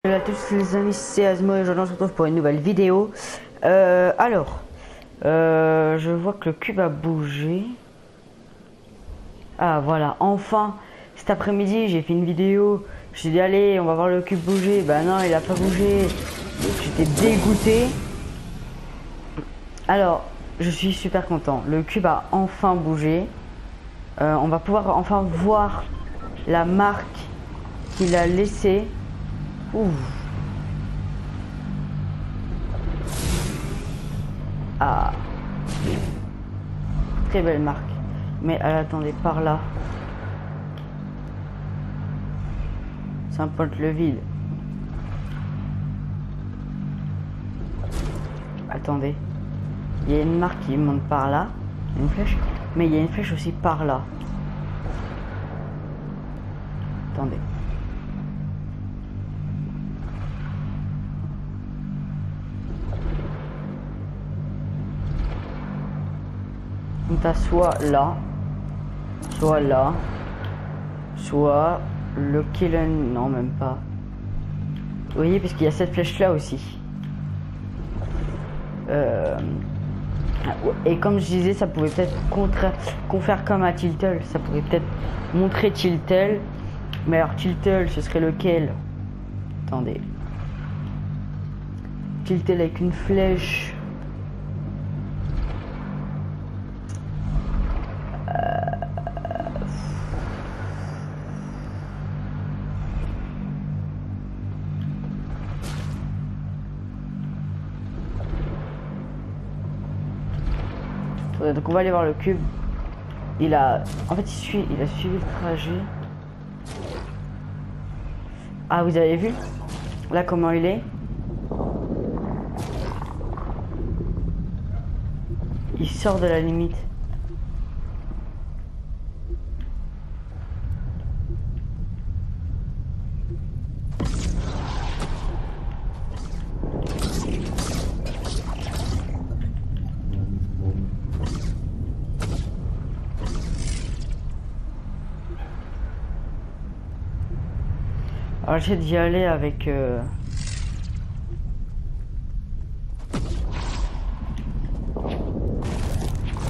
Salut à tous les amis, c'est Asmo et aujourd'hui on se retrouve pour une nouvelle vidéo. Je vois que le cube a bougé. Ah voilà, enfin, cet après-midi j'ai fait une vidéo. J'ai dit allez, on va voir le cube bouger. Bah non, il a pas bougé. J'étais dégoûté. Alors, je suis super content. Le cube a enfin bougé. On va pouvoir enfin voir la marque qu'il a laissée. Ouh. Ah, très belle marque. Mais attendez, par là. Ça pointe le vide. Attendez. Il y a une marque qui monte par là. Une flèche. Mais il y a une flèche aussi par là. Attendez. Donc t'as soit là, soit là, soit le Killen, non même pas. Vous voyez, parce qu'il y a cette flèche là aussi. Et comme je disais, ça pouvait peut-être confère comme à Tiltle. Ça pourrait peut-être montrer Tiltle. Mais alors Tiltle, ce serait lequel? Attendez. Tiltle avec une flèche. Donc on va aller voir le cube. En fait, il a suivi le trajet. Ah, vous avez vu? Là, comment il est? Il sort de la limite. Alors j'essaie d'y aller avec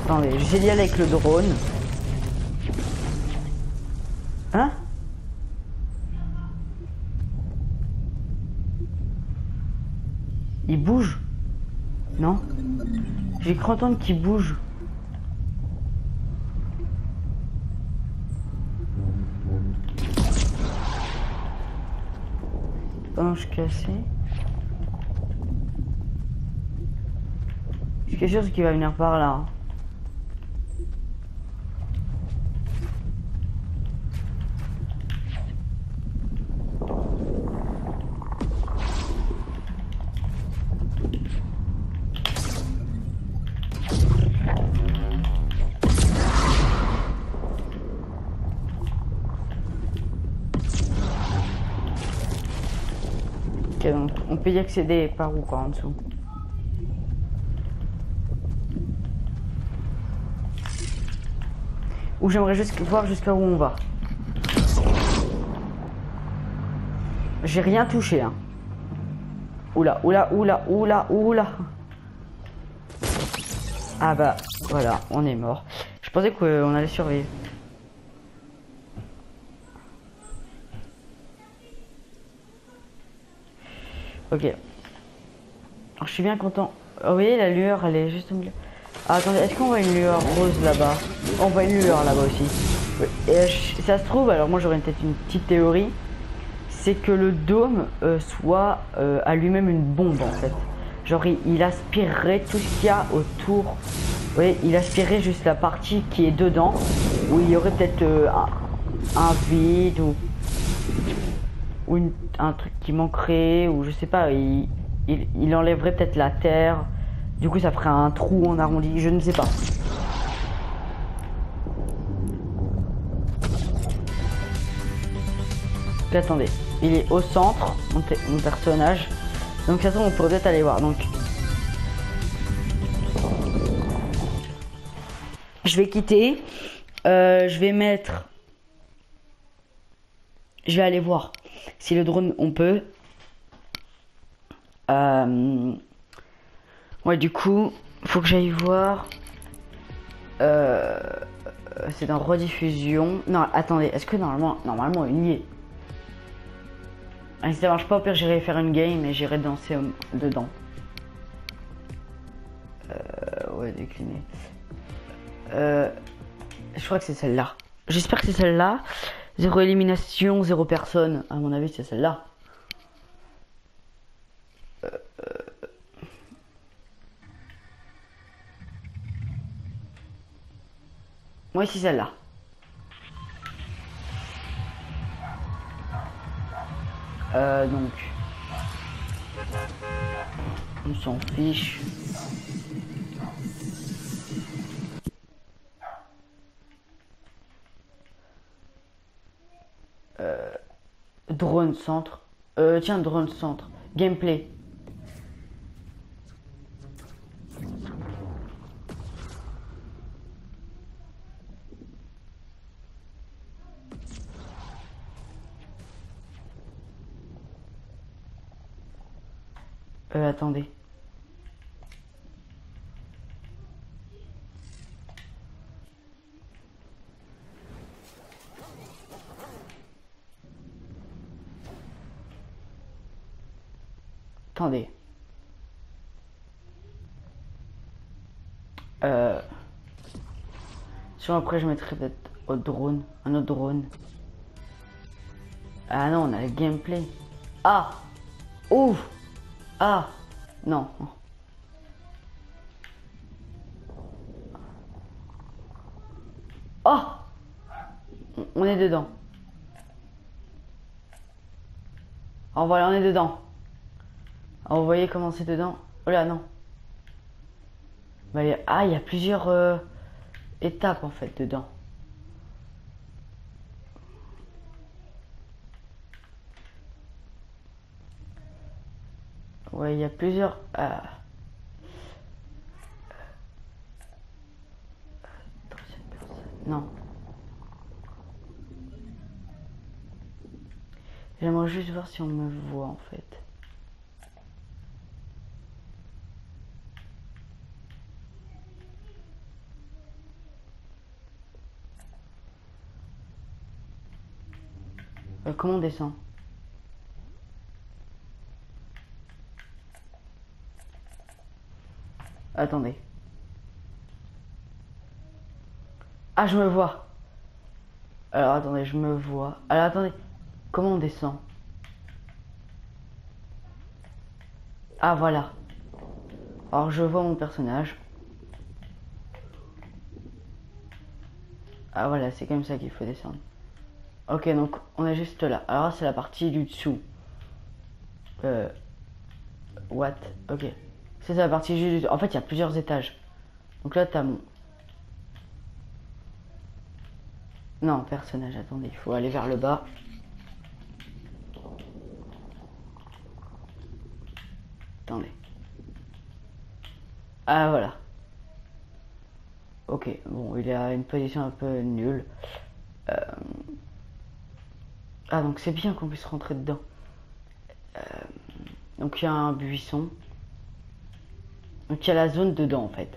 Attendez, j'essaie d'y aller avec le drone. Hein? Il bouge? Non? J'ai cru entendre qu'il bouge. Planche cassée. Je suis sûr qu'il va venir par là. Ok, donc on peut y accéder par où, par en dessous? Ou j'aimerais juste voir jusqu'à où on va. J'ai rien touché, hein. Oula, oula, oula, oula, oula. Ah bah, voilà, on est mort. Je pensais qu'on allait survivre. Ok. Alors, je suis bien content. Oh, vous voyez, la lueur, elle est juste au milieu. Ah, attendez, est-ce qu'on voit une lueur rose là-bas? On voit une lueur là-bas aussi. Oui. Et, ça se trouve, alors moi j'aurais peut-être une petite théorie. C'est que le dôme soit à lui-même une bombe en fait. Genre il aspirerait tout ce qu'il y a autour. Oui, il aspirerait juste la partie qui est dedans. Où il y aurait peut-être un vide ou un truc qui manquerait. Ou je sais pas, il enlèverait peut-être la terre. Du coup ça ferait un trou en arrondi, je ne sais pas. Puis, attendez, il est au centre, mon personnage. Donc ça se trouve on pourrait peut-être aller voir. Donc je vais quitter. Je vais mettre. Je vais aller voir si le drone on peut. Ouais, du coup, faut que j'aille voir. C'est dans rediffusion. Non, attendez, est-ce que normalement il y est. Ah, si ça marche pas, au pire j'irai faire une game et j'irai danser dedans. Ouais, décliner. Je crois que c'est celle-là. J'espère que c'est celle-là. 0 élimination, 0 personne. À mon avis, c'est celle-là. Moi, ici, celle-là. Donc, on s'en fiche. Drone centre. Tiens, drone centre. Gameplay. Attendez. Attendez. Sinon après je mettrai peut-être au drone, un autre drone. Ah non, on a le gameplay. Ah, ouf. Ah, non. Oh, on est dedans. Oh, voilà, on est dedans. Oh, vous voyez comment c'est dedans. Oh là, non. Bah, ah, il y a plusieurs étapes en fait dedans. Ouais, il y a plusieurs. Non. J'aimerais juste voir si on me voit en fait. Comment on descend? Attendez. Ah, je me vois. Alors attendez, je me vois. Alors attendez. Comment on descend? Ah, voilà. Alors je vois mon personnage. Ah voilà, c'est comme ça qu'il faut descendre. Ok, donc on est juste là. Alors c'est la partie du dessous. What? Ok. C'est la partie du dessous. En fait, il y a plusieurs étages. Donc là, t'as mon... Non, personnage, attendez, il faut aller vers le bas. Attendez. Ah, voilà. Ok, bon, il a une position un peu nulle. Ah, donc c'est bien qu'on puisse rentrer dedans. Donc il y a un buisson. Donc il y a la zone dedans, en fait.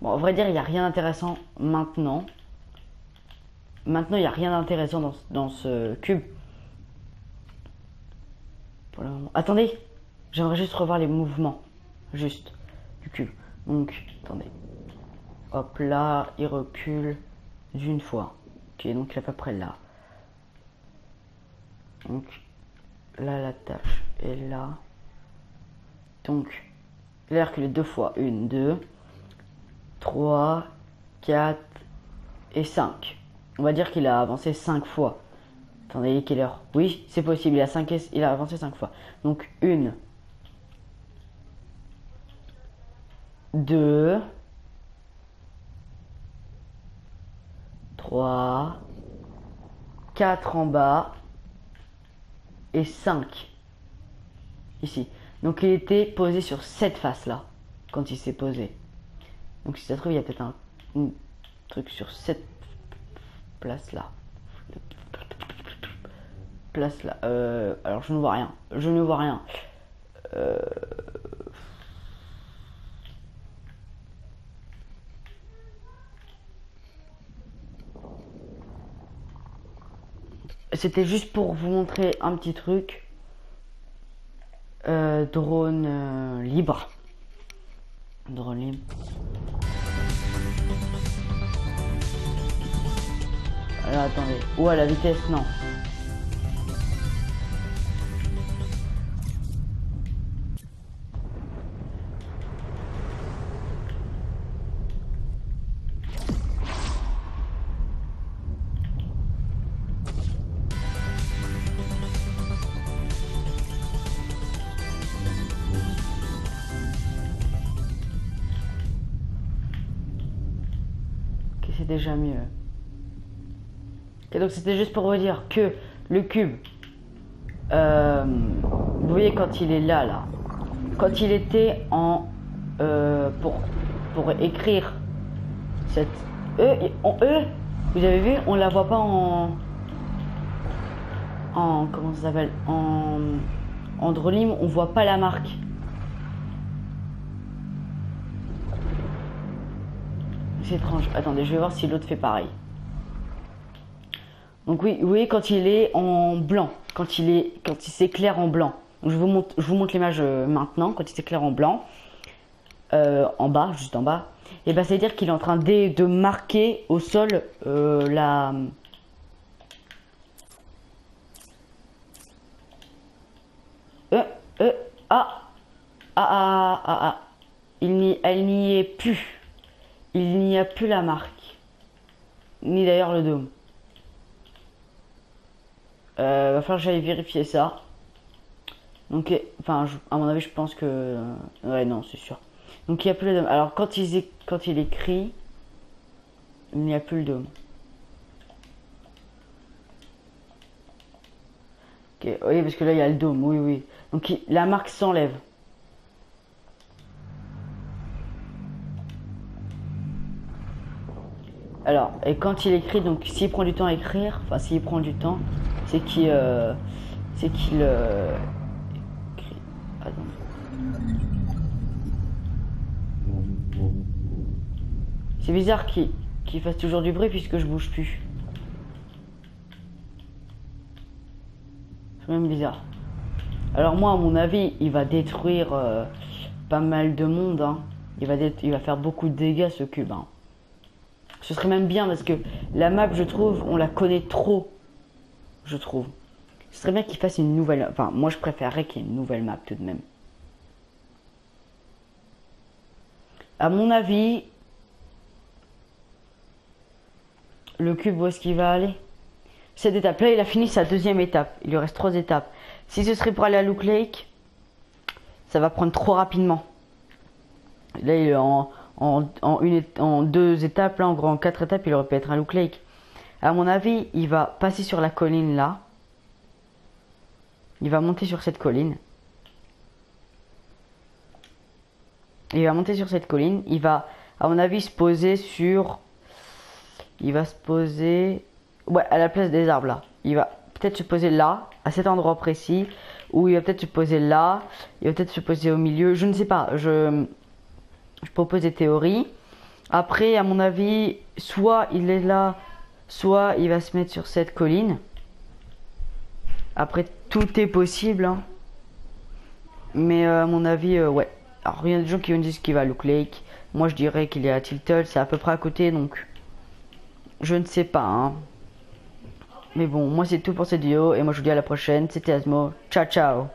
Bon, à vrai dire, il n'y a rien d'intéressant maintenant. Maintenant, il n'y a rien d'intéressant dans ce cube. Pour le moment. Attendez, j'aimerais juste revoir les mouvements. Juste, du cube. Donc, attendez. Hop là, il recule d'une fois. Ok, donc il est à peu près là. Donc, là, la tâche est là. Donc, il a reculé 2 fois. 1, 2, 3, 4 et 5. On va dire qu'il a avancé 5 fois. Attendez, quelle heure? Oui, c'est possible, il a avancé 5 fois. Donc, 1, 2, 3, 4 en bas et 5 ici. Donc il était posé sur cette face là quand il s'est posé. Donc si ça se trouve il y a peut-être un truc sur cette place là. Alors je ne vois rien. Je ne vois rien. Euh, C'était juste pour vous montrer un petit truc. Drone libre. Drone libre. Alors, attendez. Ou à la vitesse, non. Ok, c'est déjà mieux. Et donc c'était juste pour vous dire que le cube, vous voyez quand il est là, quand il était en pour écrire cette E, vous avez vu, on la voit pas en comment ça s'appelle, en Drolim, on voit pas la marque. C'est étrange. Attendez, je vais voir si l'autre fait pareil. Donc oui, vous voyez quand il est en blanc, quand il s'éclaire en blanc. Donc, je vous montre l'image maintenant, quand il s'éclaire en blanc, en bas, juste en bas. Et ben, c'est à dire qu'il est en train de marquer au sol la... Elle n'y est plus. Il n'y a plus la marque. Ni d'ailleurs le dôme. Va falloir que j'aille vérifier ça. Donc, enfin, à mon avis, je pense que... ouais, non, c'est sûr. Donc, il n'y a plus le dôme. Alors, quand il écrit, il n'y a plus le dôme. Ok, oui, parce que là, il y a le dôme, oui, oui. Donc, la marque s'enlève. Alors, et quand il écrit, donc s'il prend du temps à écrire, enfin s'il prend du temps, c'est qu'il écrit. Attends. C'est bizarre qu'il fasse toujours du bruit puisque je bouge plus. C'est même bizarre. Alors moi, à mon avis, il va détruire pas mal de monde. Hein. Il va faire beaucoup de dégâts ce cube. Hein. Ce serait même bien parce que la map, je trouve, on la connaît trop. Je trouve. Ce serait bien qu'il fasse une nouvelle... Enfin, moi, je préférerais qu'il y ait une nouvelle map tout de même. À mon avis... Le cube, où est-ce qu'il va aller? Cette étape-là, il a fini sa deuxième étape. Il lui reste 3 étapes. Si ce serait pour aller à Loot Lake, ça va prendre trop rapidement. Là, il est en 2 étapes, là, en 4 étapes, il aurait pu être à Loot Lake. À mon avis, il va passer sur la colline là. Il va monter sur cette colline. Il va monter sur cette colline. Il va, à mon avis, se poser sur... Il va se poser... Ouais, à la place des arbres là. Il va peut-être se poser là, à cet endroit précis. Ou il va peut-être se poser là. Il va peut-être se poser au milieu. Je ne sais pas. Je propose des théories. Après, à mon avis, soit il est là, soit il va se mettre sur cette colline. Après, tout est possible. Hein. Mais à mon avis, ouais. Alors, il y a des gens qui me disent qu'il va à Loot Lake. Moi, je dirais qu'il est à Tilted. C'est à peu près à côté, donc... Je ne sais pas. Hein. Mais bon, moi, c'est tout pour cette vidéo. Et moi, je vous dis à la prochaine. C'était Asmo. Ciao, ciao.